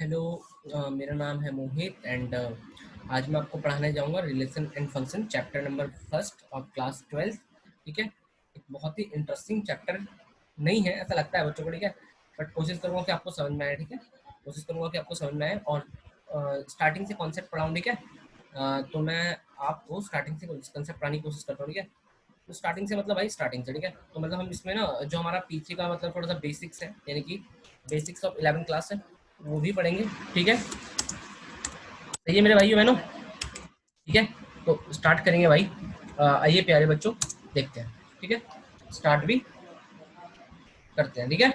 Hello. मेरा नाम है मोहित एंड आज मैं आपको पढ़ाने जाऊंगा relation and function chapter number first और क्लास 12। ठीक है, एक बहुत ही इंटरेस्टिंग चैप्टर नहीं है ऐसा लगता है बच्चों को, ठीक है, बट कोशिश करूंगा कि आपको समझ में आए। ठीक है, कोशिश करूंगा कि आपको समझ में आए और स्टार्टिंग से कॉन्सेप्ट पढ़ाऊँ। ठीक है, तो मैं आपको स्टार्टिंग से कॉन्सेप्ट पढ़ाने की कोशिश करता हूँ। ठीक है, तो स्टार्टिंग से मतलब भाई स्टार्टिंग से, ठीक है, तो मतलब हम इसमें ना जो हमारा पीछे का मतलब थोड़ा सा बेसिक्स है, यानी कि बेसिक्स ऑफ 11 क्लास है, वो भी पढ़ेंगे। ठीक है, सही है मेरे भाइयों बहनों। ठीक है, तो स्टार्ट करेंगे भाई। आइए प्यारे बच्चों, देखते हैं। ठीक है, स्टार्ट भी करते हैं। ठीक है,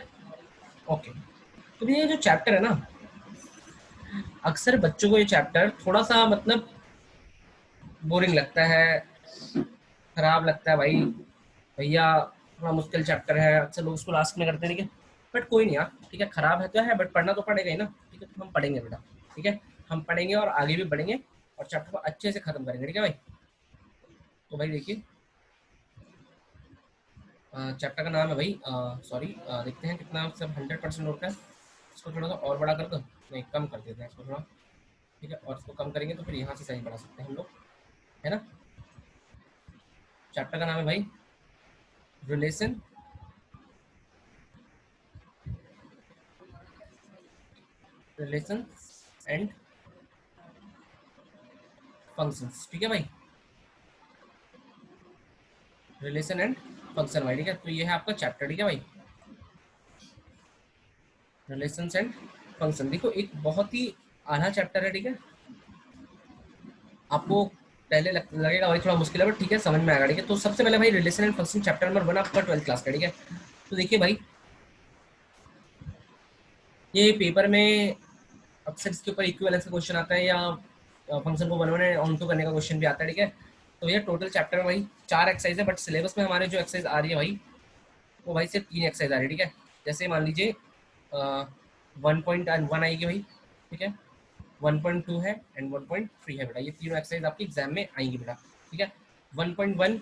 ओके। तो ये जो चैप्टर है ना, अक्सर बच्चों को ये चैप्टर थोड़ा सा मतलब बोरिंग लगता है, खराब लगता है भाई। भैया थोड़ा मुश्किल चैप्टर है, अक्सर लोग उसको लास्ट में करते हैं। ठीक है, बट कोई नहीं यार, ठीक है, खराब है तो है बट पढ़ना तो पड़ेगा ही ना। ठीक है, तो हम पढ़ेंगे बेटा। ठीक है, हम पढ़ेंगे और आगे भी बढ़ेंगे और चैप्टर को अच्छे से खत्म करेंगे। ठीक है भाई, तो भाई देखिए, चैप्टर का नाम है भाई, सॉरी, देखते हैं कितना सब 100% होता है। इसको थोड़ा सा और बड़ा कर दो, नहीं कम कर देते हैं इसको थोड़ा। ठीक है, और इसको कम करेंगे तो फिर यहाँ से सही बढ़ा सकते हैं हम लोग, है ना। चैप्टर का नाम है भाई रिलेशन रिलेशन एंड फंक्शंस। ठीक है भाई, रिलेशन एंड फंक्शन भाई। ठीक है, तो ये है आपका चैप्टर। ठीक है भाई, रिलेशन एंड फंक्शन। देखो एक बहुत ही आधा चैप्टर है। ठीक है, आपको पहले लगेगा भाई थोड़ा मुश्किल है, बट ठीक है समझ में आएगा। ठीक है, तो सबसे पहले भाई relation and function chapter number 1 आपका 12th क्लास का। ठीक है, तो देखिए भाई, ये पेपर में अक्सर इसके ऊपर इक्विवेलेंस का क्वेश्चन आता है या फंक्शन को वन वन ऑन टू करने का क्वेश्चन भी आता है। ठीक है, तो ये टोटल चैप्टर में भाई 4 एक्सरसाइज है, बट सिलेबस में हमारे जो एक्सरसाइज आ रही है भाई, वो भाई सिर्फ 3 एक्सरसाइज आ रही है। ठीक है, जैसे मान लीजिए 1.1 आएगी भाई। ठीक है, 1.2 है एंड 1.3 है बेटा, ये तीनों एक्सरसाइज आपके एग्जाम में आएंगी बेटा। ठीक है, 1.1,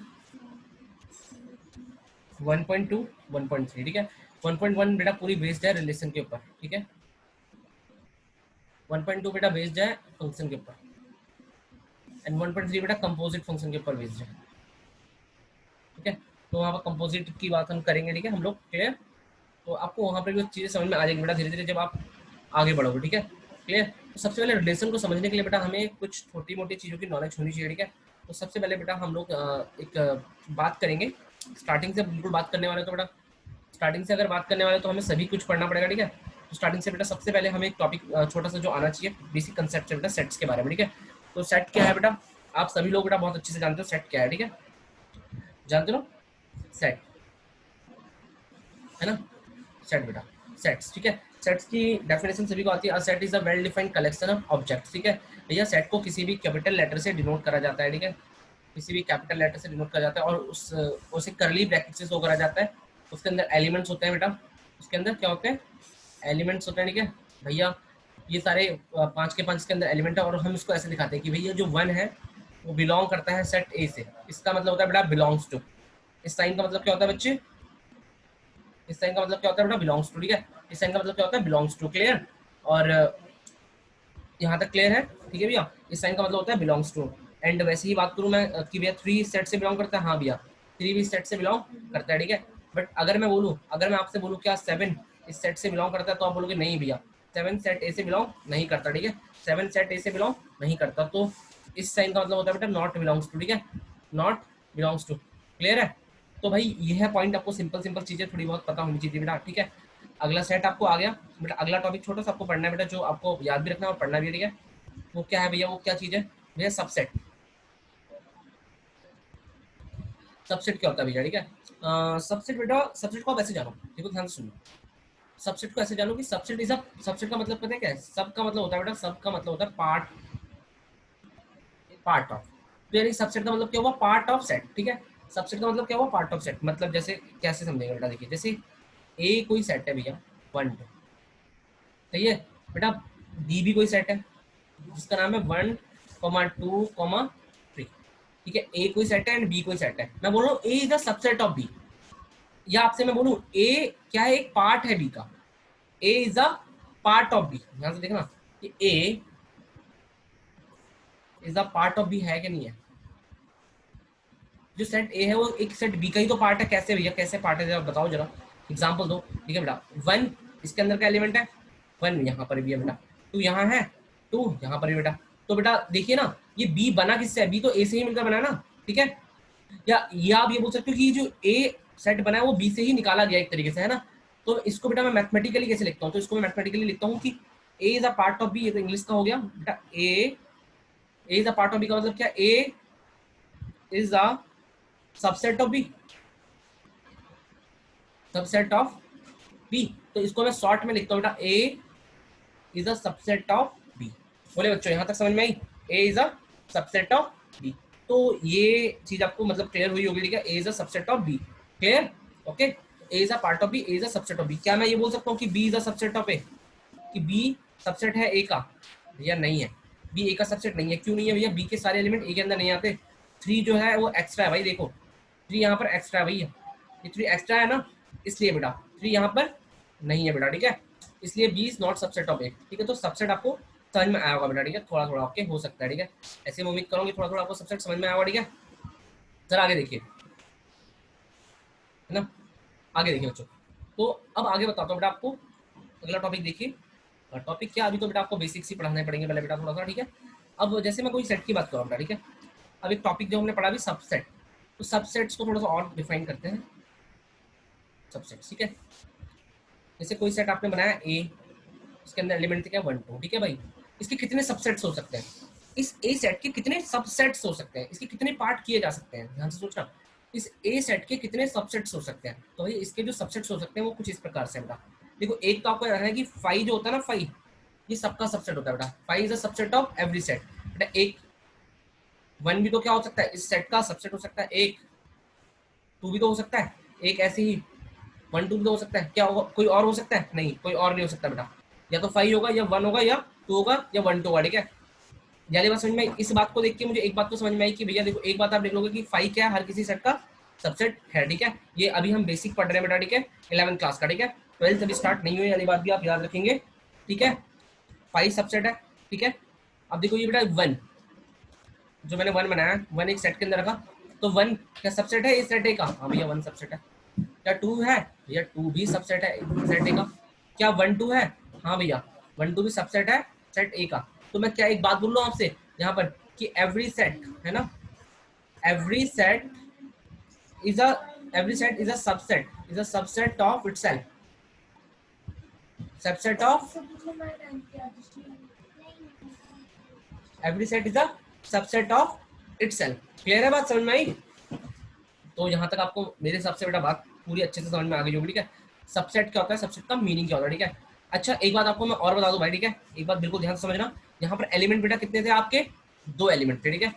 1.2, 1.3। ठीक है, 1.1 बेटा पूरी बेस्ड है रिलेशन के ऊपर। ठीक है, 1.2 बेटा बेस्ड है फंक्शन के ऊपर एंड 1.3 बेटा कंपोजिट फंक्शन के ऊपर बेस्ड है। ठीक है, तो वहाँ पर कंपोजिट की बात हम करेंगे। ठीक है, हम लोग क्लियर, तो आपको वहाँ पर भी चीज़ें समझ में आ जाएगी बेटा धीरे धीरे जब आप आगे बढ़ोगे। ठीक है, क्लियर। तो सबसे पहले रिलेशन को समझने के लिए बेटा हमें कुछ छोटी मोटी चीज़ों की नॉलेज होनी चाहिए। ठीक है, तो सबसे पहले बेटा हम लोग एक बात करेंगे स्टार्टिंग से, बिल्कुल बात करने वाले तो बेटा स्टार्टिंग से अगर बात करने वाले तो हमें सभी कुछ पढ़ना पड़ेगा। ठीक है, तो स्टार्टिंग से बेटा सबसे पहले हमें एक टॉपिक छोटा सा जो आना चाहिए बेसिक कंसेप्ट है बेटा सेट्स के बारे में। ठीक है, तो सेट क्या है बेटा, आप सभी लोग बेटा बहुत अच्छे से जानते हो सेट क्या है। ठीक है, जानते हो सेट, है ना, सेट बेटा, सेट्स। ठीक है, सेट्स की डेफिनेशन सभी को आती है। Set is a well defined collection of objects. ठीक है भैया, सेट को किसी भी कैपिटल लेटर से डिनोट करा जाता है। ठीक है, किसी भी कैपिटल लेटर से डिनोट करा जाता है और उसे करली ब्रैकेट से शो करा जाता है। उसके अंदर एलिमेंट्स होते हैं बेटा, उसके अंदर क्या होते हैं, एलिमेंट्स होते हैं। ठीक है भैया, ये सारे 5 के 5 के अंदर एलिमेंट है और हम इसको ऐसे दिखाते हैं कि भैया जो 1 है वो बिलोंग करता है सेट ए से। इसका मतलब होता है बेटा बिलोंग्स टू। इस साइन का मतलब क्या होता है बच्चे, इस साइन का मतलब क्या होता है बेटा बिलोंग्स टू। ठीक है, इस साइन का मतलब क्या होता है बिलोंग्स टू। क्लियर, और यहाँ तक क्लियर है। ठीक है भैया, इस साइन का मतलब होता है बिलोंग्स टू। एंड वैसे ही बात करूँ मैं कि भैया 3 सेट से बिलोंग करता है, हाँ भैया 3 भी सेट से बिलोंग करता है। ठीक है, बट अगर मैं बोलूँ, अगर मैं आपसे बोलूँ क्या 7 इस सेट से बिलोंग करता है, तो आप बोलोगे नहीं भैया 7 सेट ए से बिलोंग नहीं करता। ठीक है, 7 सेट ए से बिलोंग नहीं करता, तो इस साइन का मतलब होता है बेटा नॉट बिलोंग्स टू। ठीक है, नॉट बिलोंग्स टू। क्लियर है, तो भाई ये है पॉइंट, आपको सिंपल सिंपल चीजें थोड़ी बहुत पता होनी चाहिए बेटा। ठीक है, अगला सेट आपको आ गया बेटा, अगला टॉपिक छोटा सा आपको पढ़ना है बेटा, जो आपको याद भी रखना है और पढ़ना भी है। ठीक है, वो क्या है भैया, वो क्या चीज है भैया, सबसेट। सबसेट क्या होता है भैया, ठीक है, सबसेट बेटा, सबसेट को आप ऐसे जानो, देखो ध्यान से सुनो, सबसेट को ऐसे जानो कि सबसेट इज अ, सबसेट का मतलब पता है क्या है, सब का मतलब होता है बेटा, सब का मतलब होता है पार्ट, पार्ट ऑफ। तो यानी सबसेट का मतलब क्या हुआ, पार्ट ऑफ सेट। ठीक है, सबसेट का मतलब क्या हुआ, पार्ट ऑफ सेट। मतलब जैसे कैसे समझेंगे बेटा, देखिए जैसे ए कोई सेट है भैया 1 2, सही है बेटा, बी भी कोई सेट है जिसका नाम है 1 2 3। ठीक है, ए कोई सेट है एंड बी कोई सेट है, मैं बोल रहा हूँ A is the subset of B, या आपसे मैं बोलूं ए क्या है, एक पार्ट है बी का, A is a part of B, यहां से देखना कि A is the part of B है कि नहीं है। जो सेट ए है वो एक सेट बी का ही तो पार्ट है। कैसे भैया, कैसे पार्ट है, जरा बताओ जरा, एग्जांपल दो। ठीक है बेटा, वन इसके अंदर का एलिमेंट है, वन यहाँ पर भी है बेटा, टू यहाँ है, टू यहाँ पर भी बेटा। तो बेटा देखिए ना, ये बी बना किससे है, बी तो ए से ही मिलकर बना है ना। ठीक है, या आप ये बोल सकते हो कि जो ए सेट बना है वो बी से ही निकाला गया एक तरीके से, है ना। तो इसको बेटा मैं मैथमेटिकली कैसे लिखता हूँ, तो इसको मैं मैथमेटिकली लिखता हूँ कि A is a part of B. ये तो इंग्लिश का हो गया बेटा, A is a part of B का मतलब क्या, A is a subset of B, subset of B. तो इसको मैं शॉर्ट में लिखता हूँ बेटा, A is a subset of B. बोले बच्चों यहाँ तक समझ में आई, A is a subset of B. तो ये चीज आपको मतलब क्लियर हुई होगी। ठीक है, A is a subset of B, clear, okay. A is a part of B, A is a subset of B. क्या मैं ये बोल सकता हूँ कि B is a subset of A, कि बी सबसेट है ए का? भैया नहीं है, बी ए का सबसेट नहीं है। क्यों नहीं है भैया, बी के सारे एलिमेंट ए के अंदर नहीं आते। थ्री जो है वो एक्स्ट्रा है भाई, देखो थ्री यहाँ पर एक्स्ट्रा है भैया, ये थ्री एक्स्ट्रा है ना, इसलिए बेटा थ्री यहाँ पर नहीं है बेटा। ठीक है, इसलिए B is not subset of A. ठीक है, तो सबसेट आपको समझ में आया होगा बेटा। ठीक है, थोड़ा थोड़ा आपके हो सकता है। ठीक है, ऐसे मैं उम्मीद करूँगी थोड़ा थोड़ा आपको सबसेट समझ में आया होगा। ठीक है, जरा आगे देखिए, है ना, आगे देखिए बच्चों। तो अब आगे बताता हूँ बेटा आपको, अगला टॉपिक देखिए। टॉपिक क्या, अभी तो बेटा आपको बेसिक्स ही पढ़ाने पड़ेंगे पहले बेटा थोड़ा सा। ठीक है, अब जैसे मैं कोई सेट की बात करूँ बेटा, ठीक है, अब एक टॉपिक जो हमने पढ़ा अभी सबसेट, तो सबसेट्स को थोड़ा सा और डिफाइन करते हैं। सबसेट, ठीक है, जैसे कोई सेट आपने बनाया ए, इसके अंदर एलिमेंट थे क्या, वन टू। ठीक है भाई, इसके कितने सबसेट्स हो सकते हैं, इस ए सेट के कितने सबसेट्स हो सकते हैं, इसके कितने पार्ट किए जा सकते हैं, ध्यान से सोचना, इस ए सेट के कितने सबसेट्स हो सकते हैं। तो भाई इसके जो सबसेट्स हो सकते हैं वो कुछ इस प्रकार से बेटा, देखो एक तो आपको है कि फाइव जो होता है ना, फाइव ये सबका सबसेट होता है बेटा, five is a subset of every set बेटा। एक वन भी तो क्या हो सकता है, इस सेट का सबसेट हो सकता है। एक टू भी तो हो सकता है, एक ऐसे ही वन टू भी तो हो सकता है। क्या होगा, कोई और हो सकता है, नहीं कोई और नहीं हो सकता बेटा, या तो फाइव होगा या वन होगा या टू होगा या वन टू होगा। ठीक है, यानी बात समझ में आई। इस बात को देख के मुझे एक बात तो समझ में आई कि भैया देखो, एक बात आप देख लोगे कि फाइव क्या है, हर किसी सेट का सबसेट है। ठीक है, ये अभी हम बेसिक पढ़ रहे हैं बेटा। ठीक है, 11th क्लास का। ठीक है, 12th अभी स्टार्ट नहीं हुई, वाली बात भी आप याद रखेंगे। ठीक है, फाइव सबसेट है। ठीक है, अब देखो ये बेटा वन, जो मैंने वन बनाया, वन एक सेट के अंदर रखा, तो वन क्या सबसेट है इस सेट ए का, हाँ भैया वन सबसेट है। क्या टू है, भैया टू भी सबसेट है सेट ए का। क्या वन टू है, हाँ भैया वन टू भी सबसेट है सेट ए का। तो मैं क्या एक बात बोल रहा हूँ आपसे यहाँ पर कि एवरी सेट है ना, every set is a, every set is a subset, is a subset of itself, subset of every set is a subset of itself. Clear है बात, समझ में आई। तो यहाँ तक आपको मेरे हिसाब से बेटा बात पूरी अच्छे से समझ में आ गई होगी। ठीक है, सबसेट क्या होता है, सबसेट का मीनिंग क्या होता है। ठीक है, अच्छा एक बात आपको मैं और बता दूं भाई। ठीक है, एक बात बिल्कुल ध्यान से समझना, यहाँ पर एलिमेंट बेटा कितने थे आपके, दो एलिमेंट थे। ठीक है,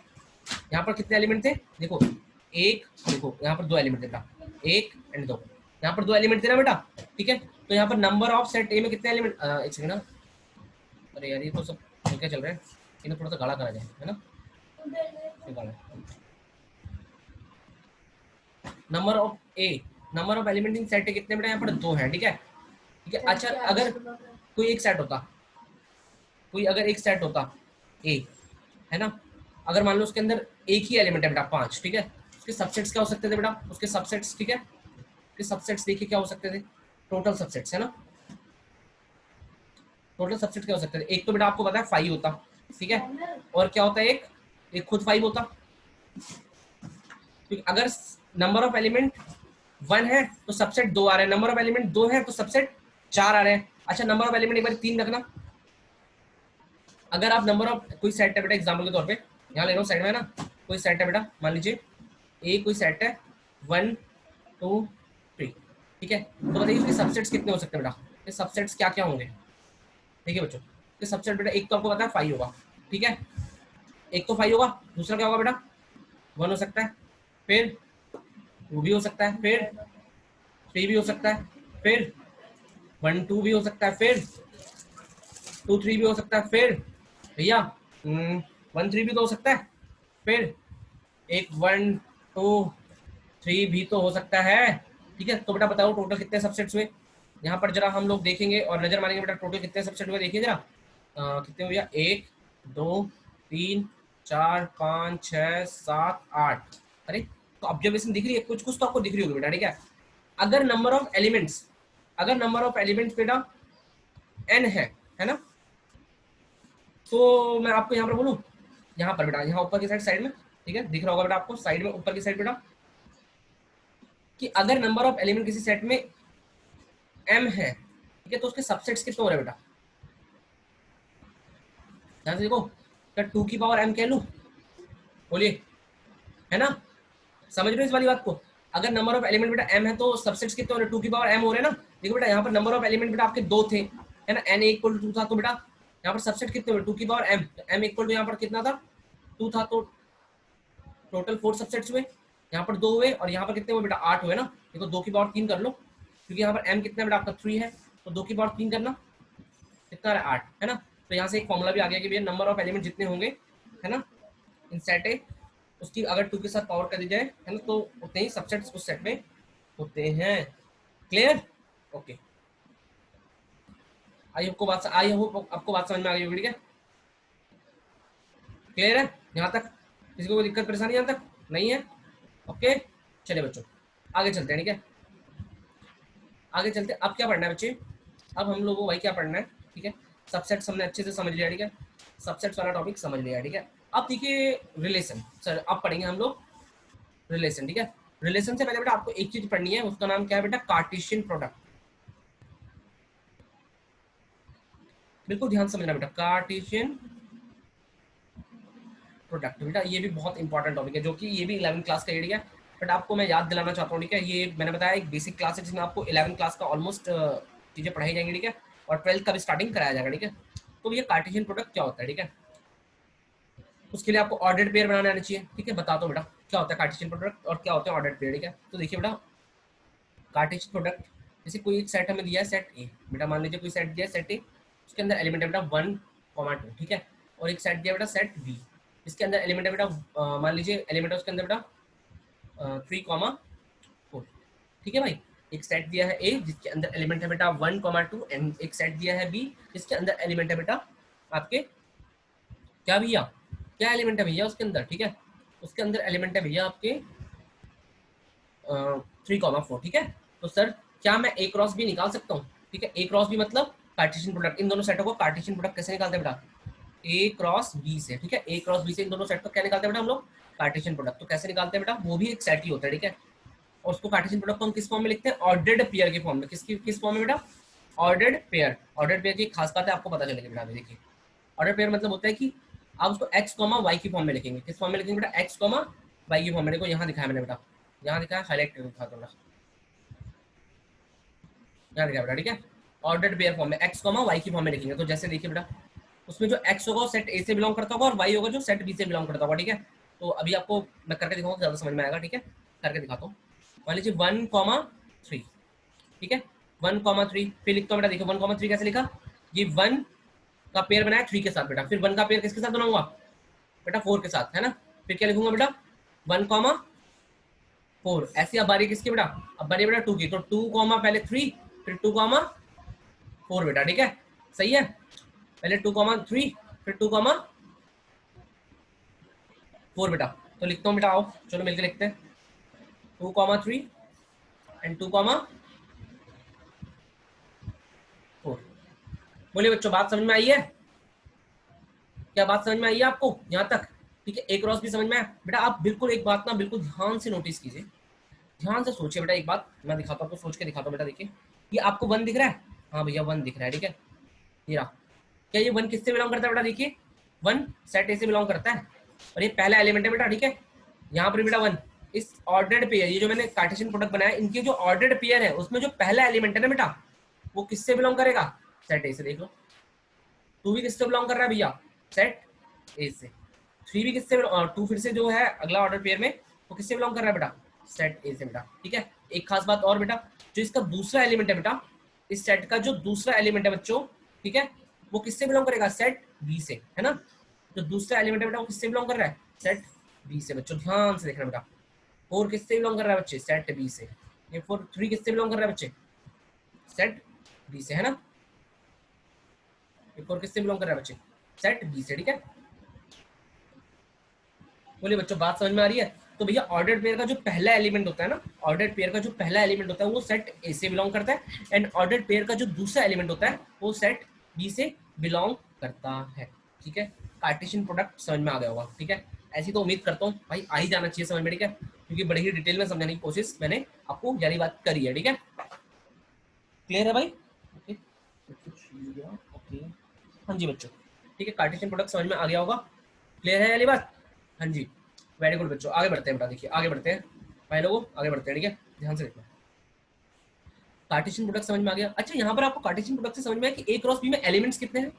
यहाँ पर कितने एलिमेंट थे, देखो एक, देखो यहाँ पर दो एलिमेंट थे बेटा, एक एंड दो, यहाँ पर दो एलिमेंट थे ना बेटा। ठीक है, तो यहाँ पर नंबर ऑफ सेट ए में कितने एलिमेंट, एक सेकंड ना, अरे यार ये तो सब क्या चल रहा है, इन्हें थोड़ा सा गाढ़ा करा जाए, है ना, गाढ़ा, number of A, number of element in set कितने बेटा, यहाँ पर दो हैं। ठीक है, ठीक है, अच्छा अगर कोई एक सेट होता, कोई अगर एक सेट होता ए, है ना, अगर मान लो उसके अंदर एक ही एलिमेंट है बेटा पांच, ठीक है, उसके सबसेट्स क्या हो सकते थे बेटा, उसके सबसेट्स, ठीक है, उसके सबसेट्स देखिए क्या हो सकते थे, टोटल सबसेट्स, है ना, टोटल सबसेट क्या हो सकते थे, एक तो बेटा आपको पता है फाइव होता, ठीक है, और क्या होता है एक, एक खुद फाइव होता। तो अगर नंबर ऑफ एलिमेंट वन है तो सबसेट दो आ रहे हैं, नंबर ऑफ एलिमेंट दो है तो सबसेट चार आ रहे हैं। अच्छा नंबर ऑफ एलिमेंट एक बार तीन रखना, अगर आप नंबर ऑफ कोई सेट है बेटा, एग्जाम्पल के तौर पे यहाँ ले रहा हूँ साइड में ना, कोई सेट है बेटा, मान लीजिए ए कोई सेट है, वन टू थ्री, ठीक है, तो बताइए इसके सबसेट्स कितने हो सकते हैं बेटा, ये सबसेट्स क्या क्या होंगे। ठीक है बच्चों, ये सबसेट बेटा एक तो आपको पता है फाइव होगा, ठीक है, एक तो फाइव होगा, दूसरा क्या होगा बेटा, वन हो सकता है, फिर टू भी हो सकता है, फिर थ्री भी हो सकता है, फिर वन टू भी हो सकता है, फिर टू थ्री भी हो सकता है, फिर भैया वन थ्री भी तो हो सकता है, फिर एक वन टू थ्री भी तो हो सकता है। ठीक है, तो बेटा बताओ टोटल कितने सबसेट्स हुए, यहाँ पर जरा हम लोग देखेंगे और नजर मारेंगे बेटा टोटल कितने सबसेट हुए, देखिए जरा कितने हो गया, 1 2 3 4 5 6 7 8। अरे तो ऑब्जर्वेशन दिख रही है, कुछ कुछ तो आपको दिख रही होगी बेटा, ठीक है। अगर नंबर ऑफ एलिमेंट्स, अगर नंबर ऑफ एलिमेंट्स बेटा n है ना, तो मैं आपको यहाँ पर बोलूँ, यहाँ पर बेटा, यहाँ ऊपर की साइड में, ठीक है, दिख रहा होगा बेटा आपको साइड में, ऊपर की साइड बेटा, कि अगर नंबर ऑफ एलिमेंट किसी सेट में m है, ठीक है, तो उसके सबसेट्स कितने हो रहे हैं बेटा, ध्यान से देखो, क्या 2 की पावर m कह लूँ, बोलिए, है ना, समझ रहे हो इस वाली बात को। अगर नंबर ऑफ एलिमेंट बेटा m है तो सबसेट्स कितने हो रहे हैं, 2 की पावर m हो रहे हैं ना। देखो बेटा यहाँ पर नंबर ऑफ एलिमेंट बेटा आपके 2 थे, है ना, n इक्वल टू 2 था, तो बेटा यहाँ पर सबसेट कितने हुए, 2 की पावर m, तो m इक्वल टू यहाँ पर कितना था, 2 था, तो टोटल 4 सबसेट्स हुए, यहाँ पर 2 हुए और यहाँ पर कितने हुए बेटा, 8 हुए ना। देखो 2 की पावर 3 कर लो, क्योंकि यहाँ पर m कितना बेटा आपका 3 है, तो 2 की पावर 3 करना कितना है, 8 है ना। तो यहाँ से एक फॉर्मूला भी आ गया कि भैया नंबर ऑफ एलिमेंट जितने होंगे, है ना, इन सेट ए, उसकी अगर 2 के साथ पावर कर दी जाए, है ना, तो उतने ही सबसेट्स उस सेट में होते हैं। क्लियर, ओके, आई होप आपको बात समझ में आ गई होगी, ठीक है, क्लियर है यहाँ तक, किसी को कोई दिक्कत परेशानी यहाँ तक नहीं है, ओके। चलिए बच्चों आगे चलते हैं, ठीक है, आगे चलते हैं। अब क्या पढ़ना है बच्चे, अब हम लोगों को भाई क्या पढ़ना है, ठीक है, सबसेट्स हमने अच्छे से समझ लिया, ठीक है, सबसेट्स वाला टॉपिक समझ लिया, ठीक है। अब देखिए रिलेशन, सर अब पढ़ेंगे हम लोग रिलेशन, ठीक है। रिलेशन से पहले बेटा आपको एक चीज पढ़नी है, उसका नाम क्या है बेटा, कार्टेशियन प्रोडक्ट। बिल्कुल ध्यान से समझना बेटा, कार्टेशियन प्रोडक्ट बेटा, ये भी बहुत इंपॉर्टेंट टॉपिक है, जो कि ये भी 11वीं क्लास का एरिया है, बट आपको मैं याद दिलाना चाहता हूँ, ठीक है। ये मैंने बताया एक बेसिक क्लास है जिसमें आपको 11वीं क्लास का ऑलमोस्ट चीजें पढ़ाई जाएंगी, ठीक है, और 12th का भी स्टार्टिंग कराया जाएगा, ठीक है। तो ये कार्टेशियन प्रोडक्ट क्या होता है, ठीक है, उसके लिए आपको ऑर्डर्ड पेयर बनाने आना चाहिए, ठीक है। बता दो बेटा क्या होता है कार्टेशियन प्रोडक्ट और क्या होता है ऑर्डर्ड पेयर, ठीक है। तो देखिए बेटा कार्टेशियन प्रोडक्ट, जैसे कोई एक सेट हमें दिया है, सेट ए बेटा, मान लीजिए कोई सेट दिया है सेट ए, उसके अंदर एलिमेंट है बेटा 1,2, ठीक है, और एक सेट दिया बेटा सेट बी, इसके अंदर एलिमेंट है बेटा मान लीजिए एलिमेंट है उसके अंदर बेटा 3,4, ठीक है भाई। एक सेट दिया है ए जिसके अंदर एलिमेंट है बेटा 1,2 एंड एक सेट दिया है बी जिसके अंदर एलिमेंट है बेटा आपके क्या भैया, क्या एलिमेंट है भैया उसके अंदर, ठीक है, उसके अंदर एलिमेंट है भैया आपके 3,4, ठीक है। तो सर क्या मैं ए क्रॉस बी निकाल सकता हूँ, ठीक है, ए क्रॉस बी मतलब कार्टेशियन प्रोडक्ट, इन दोनों सेटों को कार्टेशियन प्रोडक्ट कैसे निकालते हैं बेटा, ए क्रॉस बी से, ठीक है, ए क्रॉस बी से इन दोनों सेट को क्या निकालते हैं बेटा हम लोग, कार्टेशियन प्रोडक्ट। तो कैसे निकालते हैं बेटा, वो भी एक सेट ही होता है, ठीक है, और उसको कार्टेशियन प्रोडक्ट को हम किस फॉर्म में लिखते हैं, ऑर्डर्ड पेयर के फॉर्म में, किस फॉर्म में बेटा, ऑर्डर्ड पेयर। ऑर्डर्ड पेयर की खास बात है आपको पता चलेगी बेटा, देखिए ऑर्डर पेयर मतलब होता है कि आप उसको एक्स कॉमा वाई की फॉर्म में लिखेंगे, किस फॉर्म में लिखेंगे बेटा, एक्स कॉमा वाई की फॉर्म में। देखो यहाँ दिखाया मैंने बेटा, यहाँ दिखाया, हाईलाइट करके दिखा दूंगा, यहाँ दिखाया बेटा, ठीक है, ऑर्डर्ड पेयर फॉर्म में एक्स कॉमा वाई की फॉर्म में लिखेंगे। तो जैसे देखिए बेटा उसमें जो एक्स होगा सेट ए से बिलोंग करता होगा और वाई होगा जो सेट बी से बिलोंग करता होगा, ठीक है। तो अभी आपको मैं करके दिखाऊंगा, ज्यादा समझ में आएगा, ठीक है, करके दिखाता हूँ। मान लीजिए 1,3, ठीक है, 1,3, फिर लिखता हूँ बेटा, देखो 1,3 कैसे लिखा, ये 1 का पेयर बनाया 3 के साथ बेटा, फिर 1 का पेयर किसके साथ बनाऊंगा बेटा, 4 के साथ, है ना। फिर क्या लिखूंगा बेटा 1,4, ऐसी अब बारी किसकी बेटा, अब बारी बेटा 2 की, तो 2, पहले 3 फिर 2,4 बेटा, ठीक है, सही है, पहले 2,3 फिर 2,4 बेटा। तो लिखता हूँ बेटा, आओ चलो मिलकर लिखते हैं, 2,3 एंड 2,4। बोलिए बच्चों बात समझ में आई है, क्या बात समझ में आई है आपको यहाँ तक, ठीक है, एक क्रॉस भी समझ में आया बेटा। आप बिल्कुल एक बात ना बिल्कुल ध्यान से नोटिस कीजिए, ध्यान से सोचिए बेटा, एक बात मैं दिखाता हूँ आपको, सोच के दिखाता हूँ बेटा, देखिए ये आपको 1 दिख रहा है, हाँ भैया 1 दिख रहा है, ठीक है, ये रहा, क्या ये 1 किससे बिलोंग करता है बेटा, देखिए 1 सेट ए से बिलोंग करता है और ये पहला एलिमेंट है बेटा, ठीक है, यहाँ पर बेटा 1, इस ऑर्डर्ड पेयर, ये जो मैंने कार्टेशियन प्रोडक्ट बनाया इनके जो ऑर्डर्ड पेयर है उसमें जो पहला एलिमेंट है ना बेटा वो किससे बिलोंग करेगा, सेट ए से। देख लो 2 भी किससे बिलोंग कर रहा है भैया, सेट ए से, 3 भी किससे, 2 फिर से जो है अगला ऑर्डर पेयर में वो किससे बिलोंग कर रहा है बेटा, सेट ए से बेटा, ठीक है। एक खास बात और बेटा, जो इसका दूसरा एलिमेंट है बेटा, इस सेट का जो दूसरा एलिमेंट है बच्चों, ठीक है, वो किससे बिलोंग करेगा, सेट बी से, है ना। जो दूसरा एलिमेंट है बेटा वो किससे बिलोंग कर रहा है, सेट बी से। बच्चों ध्यान से देखना बेटा, 4 किससे बिलोंग कर रहा है बच्चे, सेट बी से। ये 4 3 किससे बिलोंग कर रहा है बच्चे, सेट बी से, है ना। एक और किससे बिलोंग कर रहा है बच्चे, सेट बी से, ठीक है। बोलिए बच्चों बात समझ में आ रही है। तो भैया ऑर्डर्ड पेयर का जो पहला एलिमेंट होता है ना, ऑर्डर्ड पेयर का जो पहला एलिमेंट होता है वो सेट ए से बिलोंग करता है, एंड ऑर्डर्ड पेयर का जो दूसरा एलिमेंट होता है वो सेट बी से बिलोंग करता है, ठीक है। कार्टेशियन प्रोडक्ट समझ में आ गया होगा, ठीक है। ऐसी तो उम्मीद करता हूँ भाई आ ही जाना चाहिए समझ में, ठीक है, क्योंकि बड़ी ही डिटेल में समझाने की कोशिश मैंने आपको यारी बात करी है, ठीक है। क्लियर है भाई, ओके ओके। हाँ जी बच्चों, ठीक है, कार्टेशियन प्रोडक्ट समझ में आ गया होगा, क्लियर है वाली बात। हाँ जी, वेरी गुड बच्चों, आगे बढ़ते हैं बेटा, देखिए आगे बढ़ते हैं भाई लोगों, आगे बढ़ते हैं, ठीक है, ध्यान से देखना। कार्टेशियन प्रोडक्ट समझ में आ गया। अच्छा यहाँ पर आपको कार्टेशियन प्रोडक्ट से समझ में आया कि ए क्रॉस बी में एलिमेंट्स कितने हैं,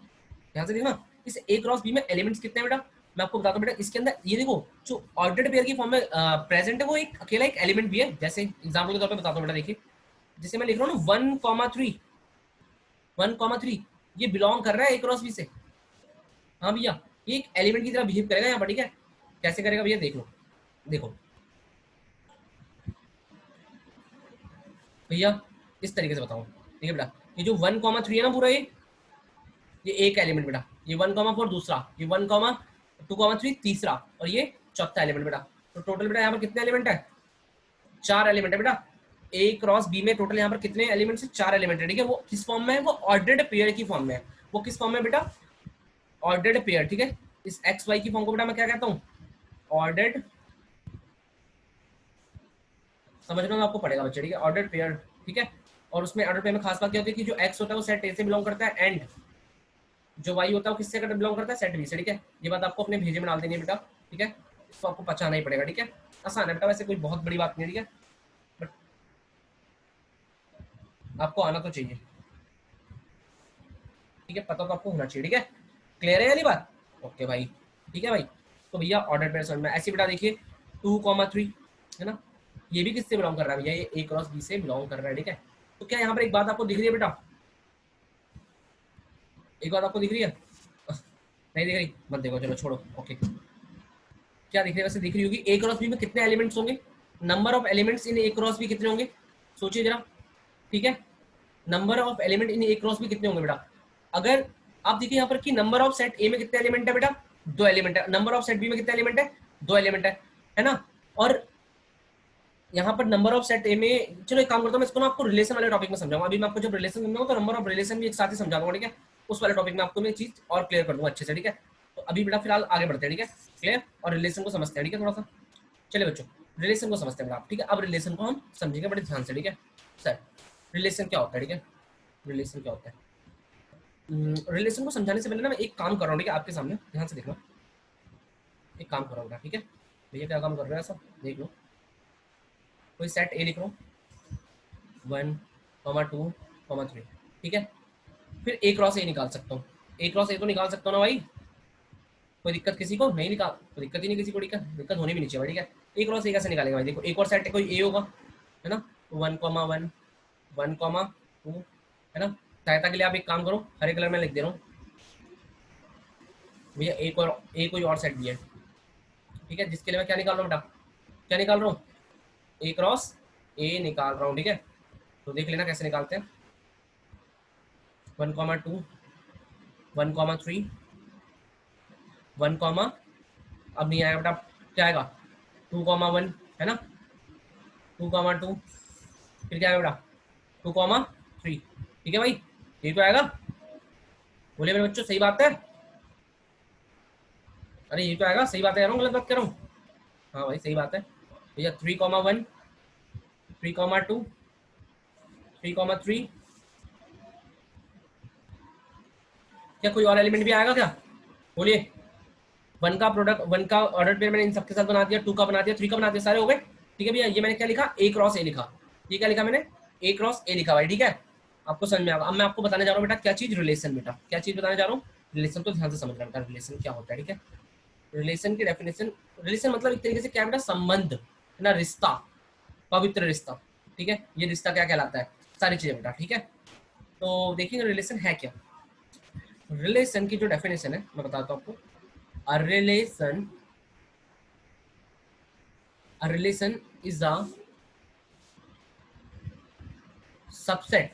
ध्यान से देखना। इस ए क्रॉस बी में एलिमेंट्स कितने हैं बेटा, मैं आपको बताता हूँ बेटा। इसके अंदर ये देखो जो ऑर्डर्ड पेयर की फॉर्म में प्रेजेंट है वो एक अकेला एक एलिमेंट भी है। जैसे एग्जाम्पल के तौर पर बताता हूँ बेटा, देखिए जैसे मैं लिख रहा हूँ ना 1,3, 1,3 ये बिलोंग कर रहा है ए क्रॉस बी से। हाँ भैया, ये एक एलिमेंट की तरह बिहेव करेगा यहाँ पर, ठीक है। कैसे करेगा भैया, देख लो, देखो भैया इस तरीके से बताऊँ, ठीक है बेटा। ये जो 1,3 है ना पूरा, ये एक एलिमेंट बेटा, ये 1,4 दूसरा, ये 1,2,3 तीसरा, और ये चौथा एलिमेंट बेटा। तो टोटल बेटा यहाँ पर कितने एलिमेंट है, 4 एलिमेंट है बेटा। ए क्रॉस बी में टोटल यहाँ पर कितने एलिमेंट है, 4 एलिमेंट है, ठीक है। वो किस फॉर्म में है, वो ऑर्डर्ड पेयर की फॉर्म में है। वो किस फॉर्म में बेटा, ऑर्डर्ड पेयर, ठीक है। इस एक्स वाई की फॉर्म को बेटा मैं क्या कहता हूँ, ऑर्डर्ड, समझना तो आपको पड़ेगा बच्चे, ठीक है, ऑर्डर्ड पेयर, ठीक है। और उसमें ऑर्डर पेयर में खास बात क्या होती है कि जो एक्स होता है वो सेट ए से बिलोंग करता है, एंड जो वाई होता है वो किससे बिलोंग करता है, सेट बी से, ठीक है। ये बात आपको अपने भेजे में डाल देनी है बेटा, ठीक है। इसको आपको पहचाना ही पड़ेगा, ठीक है। आसान है बेटा, वैसे कोई बहुत बड़ी बात नहीं है, ठीक है, बट आपको आना तो चाहिए, ठीक है, पता तो आपको होना चाहिए, ठीक है। क्लियर है वाली बात, ओके भाई, ठीक है भाई। तो भैया ऑर्डर पेयर समझ में ऐसे बेटा, देखिए 2,3 है ना, ये भी किससे बिलोंग कर रहा है भैया, ये ए क्रॉस बी से बिलोंग कर रहा है, ठीक है। तो क्या यहाँ पर एक बात आपको दिख रही है बेटा, एक बात आपको दिख रही है, नहीं दिख रही मत देखो, चलो छोड़ो, ओके। क्या दिख रही है, वैसे दिख रही होगी। ए क्रॉस बी में कितने एलिमेंट्स होंगे, number of elements in A cross B कितने होंगे, सोचिए जरा, ठीक है। Number of element in A cross B कितने होंगे बेटा। अगर आप देखिए यहाँ पर कि नंबर ऑफ सेट ए में कितने एलिमेंट है बेटा, 2 एलिमेंट है। नंबर ऑफ सेट बी में कितने एलिमेंट है, 2 एलिमेंट है ना। और यहाँ पर नंबर ऑफ सेट ए में, चलो एक काम करता हूँ मैं इसको ना आपको रिलेशन वाले टॉपिक में समझाऊंगा। अभी मैं आपको जब रिलेशन समझाऊंगा तो नंबर ऑफ रिलेशन भी एक साथ ही समझा दूंगा, ठीक है। उस वाले टॉपिक में आपको मैं चीज और क्लियर कर दूंगा अच्छे से, ठीक है। तो अभी बेटा फिलहाल आगे बढ़ते हैं, ठीक है, क्लियर, और रिलेशन को समझते हैं, ठीक है। थोड़ा सा चलिए बच्चों, रिलेशन को समझते हैं बेटा आप, ठीक है। अब रिलेशन को हम समझेंगे बड़े ध्यान से, ठीक है। सर रिलेशन क्या होता है, ठीक है, रिलेशन क्या होता है। रिलेशन को समझाने से पहले ना मैं एक काम कर रहा हूँ, ठीक है, आपके सामने ध्यान से देखना। एक काम कर रहा हूँ बेटा, ठीक है। भैया क्या काम कर रहे हैं सब देख लो। कोई सेट ए लिख रहा हूँ 1,2,3, ठीक है। फिर ए क्रॉस ए निकाल सकता हूँ, ए क्रॉस ए तो निकाल सकता हूँ ना भाई, कोई दिक्कत किसी को नहीं, निकाल कोई दिक्कत ही नहीं, किसी को दिक्कत होनी भी नहीं चाहिए, ठीक है। ए क्रॉस ए कैसे निकालेंगे भाई, देखो एक और सेट कोई ए होगा, है ना, 1,1, 1,2, है ना। सहायता के लिए आप एक काम करो, हरे कलर में लिख दे रहा हूँ भैया, एक और ए कोई और सेट भी है, ठीक है, जिसके लिए मैं क्या निकाल रहा हूँ बेटा, क्या निकाल रहा हूँ, ए क्रॉस ए निकाल रहा हूँ, ठीक है। तो देख लेना कैसे निकालते हैं, 1,2, 1,3, 1, अब नहीं आया बेटा, क्या आएगा 2,1, है ना, 2,2, फिर क्या आएगा बेटा 2,3, ठीक है भाई, ये तो आएगा। बोले मेरे बच्चों सही बात है, अरे ये तो आएगा, सही बात है, गलत बात कर रहा हूँ, हाँ भाई सही बात है भैया। 3,1, 3,2, 3,3, क्या कोई और एलिमेंट भी आएगा क्या, बोलिए। 1 का प्रोडक्ट, 1 का ऑर्डर पेयर मैंने इन सबके साथ बना दिया, 2 का बना दिया, 3 का बना दिया, सारे हो गए, ठीक है भैया। ये मैंने क्या लिखा, ए क्रॉस ए लिखा, ये क्या लिखा मैंने, ए क्रॉस ए लिखा भाई, ठीक है। आपको समझ में आएगा। अब मैं आपको बताने जा रहा हूँ बेटा क्या चीज, रिलेशन बेटा, क्या चीज बताने जा रहा हूँ, रिलेशन, तो ध्यान से समझना बेटा रिलेशन क्या होता है, ठीक है। रिलेशन की डेफिनेशन, रिलेशन मतलब एक तरीके से क्या बेटा, संबंध, है ना, रिश्ता, पवित्र रिश्ता, ठीक है। ये रिश्ता क्या कहलाता है, सारी चीजें बेटा, ठीक है। तो देखिए रिलेशन है क्या, रिलेशन की जो डेफिनेशन है मैं बताता हूँ आपको। A relation, a relation is a subset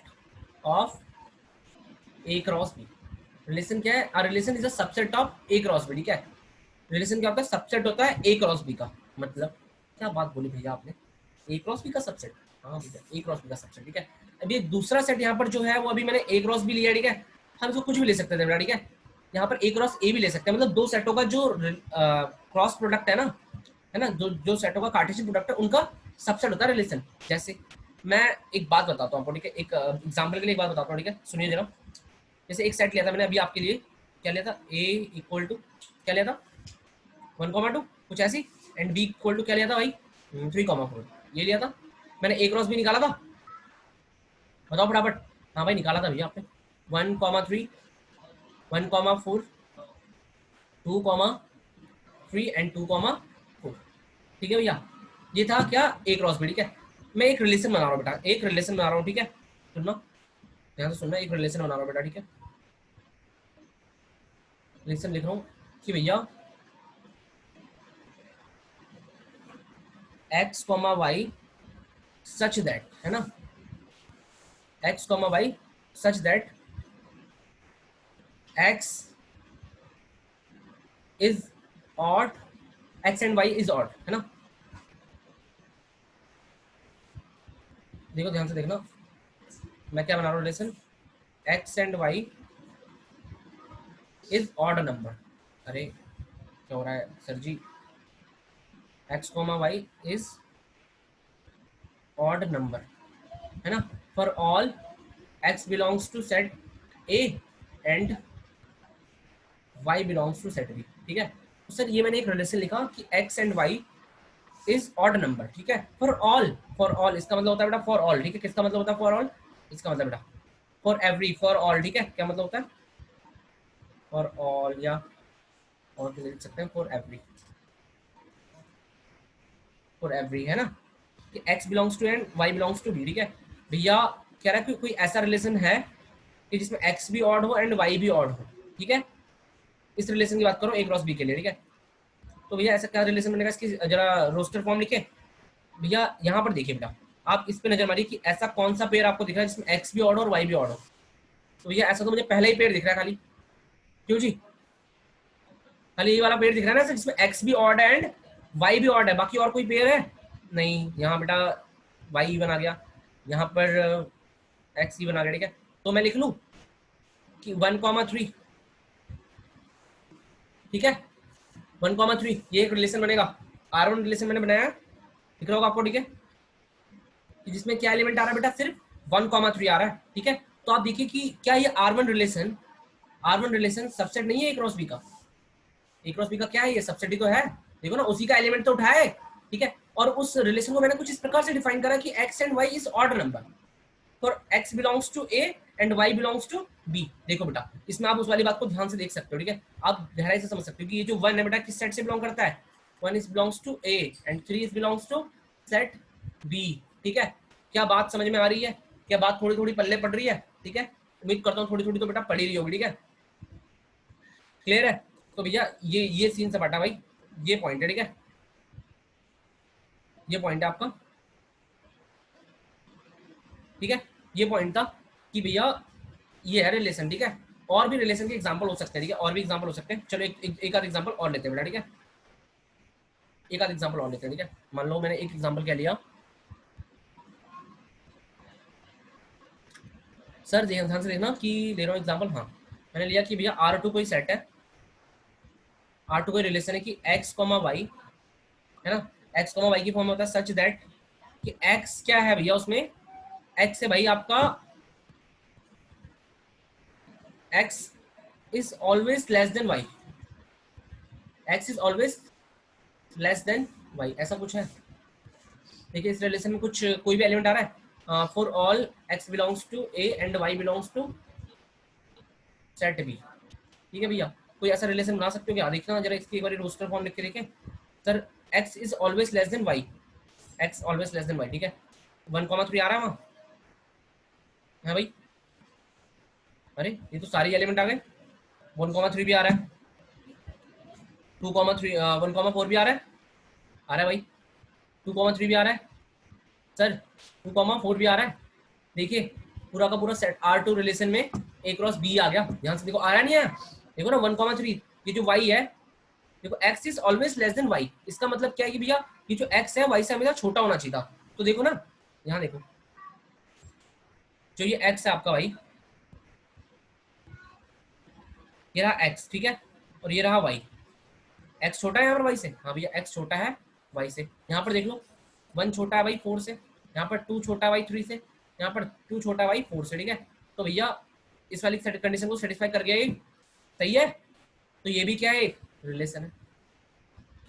of A cross B. Relation क्या है? A relation is a subset of A cross B, ठीक है। रिलेशन क्या होता है? सबसेट होता है ए क्रॉस बी का। मतलब क्या बात बोली भैया आपने, ए क्रॉस बी का सबसेट? हाँ भैया, ए क्रॉस बी का सबसेट, ठीक है। अभी एक दूसरा सेट यहाँ पर जो है वो अभी मैंने ए क्रॉस बी लिया, ठीक है। हम इसको कुछ भी ले सकते थे बेटा, ठीक है। यहाँ पर ए क्रॉस ए भी ले सकते हैं, मतलब दो सेटों का जो क्रॉस प्रोडक्ट है ना, जो जो सेटों का कार्टेशियन प्रोडक्ट है उनका सबसेट होता है रिलेशन। जैसे मैं एक बात बताता हूँ आपको, ठीक है, एक एग्जाम्पल के लिए एक बात बताता हूँ, ठीक है, सुनिए जरा। जैसे एक सेट लिया था मैंने अभी आपके लिए, क्या लिया था? ए इक्वल टू क्या लिया था? 1,2 कुछ ऐसी, एंड बी इक्वल टू क्या लिया था भाई? 3,4 ये लिया था मैंने। ए क्रॉस बी निकाला था, बताओ फटाफट। हाँ भाई निकाला था भैया आपने। 1,3 1,4 2,3 एंड 2,4, ठीक है भैया। ये था क्या? ए क्रॉस बी, ठीक है। मैं एक रिलेशन बना रहा हूँ बेटा, एक रिलेशन बना रहा हूँ, ठीक है। सुनना, ध्यान से सुनना, एक रिलेशन बना रहा हूँ बेटा, ठीक है। रिलेशन लिख रहा हूँ कि भैया x comma y such that, है ना, x comma y such that x is odd, x and y is odd, है ना। देखो ध्यान से देखना, मैं क्या बना रहा हूँ relation, x and y is odd number. अरे क्या हो रहा है sir ji? X comma y is odd number, है ना, for all x belongs to set A and y belongs to set B, ठीक है। तो सर ये मैंने एक रिलेशन लिखा कि x and y is odd number, ठीक है, फॉर ऑल। फॉर ऑल इसका मतलब होता है बेटा फॉर ऑल, ठीक है। किसका मतलब होता है फॉर ऑल? इसका मतलब बेटा फॉर एवरी, फॉर ऑल, ठीक है। क्या मतलब होता है? फॉर ऑल, या और भी लिख सकते हैं फॉर एवरी, फॉर एवरी, है ना, कि x belongs to and y belongs to b, ठीक है। भैया कह रहा है कि कोई ऐसा रिलेशन है कि जिसमें x भी ऑड हो एंड y भी ऑड हो, ठीक है। इस रिलेशन की बात करो a क्रॉस b के लिए, ठीक है। तो भैया ऐसा क्या रिलेशन बनेगा, इसकी जरा रोस्टर फॉर्म लिखे। भैया यहाँ पर देखिए बेटा, आप इस पे नजर मारिए कि ऐसा कौन सा पेयर आपको दिख रहा है जिसमें x भी ऑड हो और y भी ऑड हो। तो भैया ऐसा तो मुझे पहला ही पेयर दिख रहा है खाली, क्यों जी? खाली ये वाला पेयर दिख रहा है ना सर, जिसमें x भी ऑड है एंड y भी ऑड है, बाकी और कोई पेयर है नहीं। यहाँ बेटा y बना गया, यहाँ पर x ही बना गया, ठीक है। तो मैं लिख लूँ कि 1,3, ठीक है, 1,3 ये एक रिलेशन बनेगा। R1 रिलेशन मैंने बनाया, दिख रहा होगा आपको, ठीक है, कि जिसमें क्या एलिमेंट आ रहा है बेटा? सिर्फ 1,3 आ रहा है, ठीक है। तो आप देखिए कि क्या ये R1 रिलेशन सबसेट नहीं है ए क्रॉस बी का? ए क्रॉस बी का क्या है? ये सबसेट ही तो है। देखो ना, उसी का एलिमेंट तो उठाया है, ठीक है। और उस रिलेशन को मैंने कुछ इस प्रकार से डिफाइन करा कि x and y is odd number for x belongs to A and y belongs to B. देखो बेटा, इसमें आप उस वाली बात को ध्यान से देख सकते हो, ठीक है। आप गहराई से समझ सकते हो कि ये जो 1 है बेटा किस सेट से बिलोंग करता है? 1 is belongs to A and 3 is belongs to set B, ठीक है। क्या बात समझ में आ रही है? क्या बात थोड़ी थोड़ी पल्ले पड़ रही है? ठीक है, उम्मीद करता हूँ थोड़ी थोड़ी तो बेटा पड़ी रही होगी, ठीक है। क्लियर है? तो भैया ये सीन सपाटा भाई, ये पॉइंट है, ठीक है, ये पॉइंट है आपका, ठीक है। ये पॉइंट था कि भैया ये है रिलेशन, ठीक है। और भी रिलेशन के एग्जांपल हो सकते हैं, ठीक है, और भी एग्जांपल हो सकते हैं। चलो एक आध एग्जांपल और लेते हैं बेटा, ठीक है, एक आध एग्जांपल और लेते हैं, ठीक है। मान लो मैंने एक एग्जांपल क्या लिया सर, ध्यान से देखना कि ले रहा हूँ एग्जांपल। हाँ, मैंने लिया कि भैया R2 कोई सेट है, R2 कोई रिलेशन है कि x कॉमा वाई, है ना, x कॉमा वाई की फॉर्म में होता है सच दैट कि x क्या है भैया उसमें, x है भाई आपका, x is always less than y, x is always less than y, ऐसा कुछ है। देखिए इस रिलेशन में कुछ कोई भी एलिमेंट आ रहा है, for all x belongs to a and y belongs to set b, ठीक है भैया। कोई ऐसा रिलेशन बना सकते हो क्या? देखना जरा इसकी एक बार रोस्टर फॉर्म लिख के देखें। Sir x is always less than y, x always less than y, ठीक है। 1,3 आ रहा है वहाँ, है भाई? अरे ये तो सारे एलिमेंट आ गए, 1,3 भी आ रहा है, 2,3 1,4 भी आ रहा है, भाई 2,3 भी आ रहा है सर, 2,4 भी आ रहा है। देखिए पूरा का पूरा सेट R2 रिलेशन में A क्रॉस B आ गया। ध्यान से देखो, आया नहीं आया? देखो ना 1,3, ये जो y है, देखो x is always less than y। इसका मतलब क्या है कि भैया ये जो x है y से हमेशा छोटा होना चाहिए था। तो देखो ना, यहाँ देखो, जो ये x है आपका भाई, ये रहा x, ठीक है, और ये रहा y। x छोटा है यहाँ पर y से, हाँ भैया x छोटा है y से। यहाँ पर देख लो 1 छोटा है भाई 4 से, यहाँ पर 2 छोटा है भाई 3 से, यहाँ पर 2 छोटा है भाई 4 से, ठीक है। तो भैया इस वाली कंडीशन को सेटिस्फाई कर गया ये, सही है। तो ये भी क्या है, एक रिलेशन है।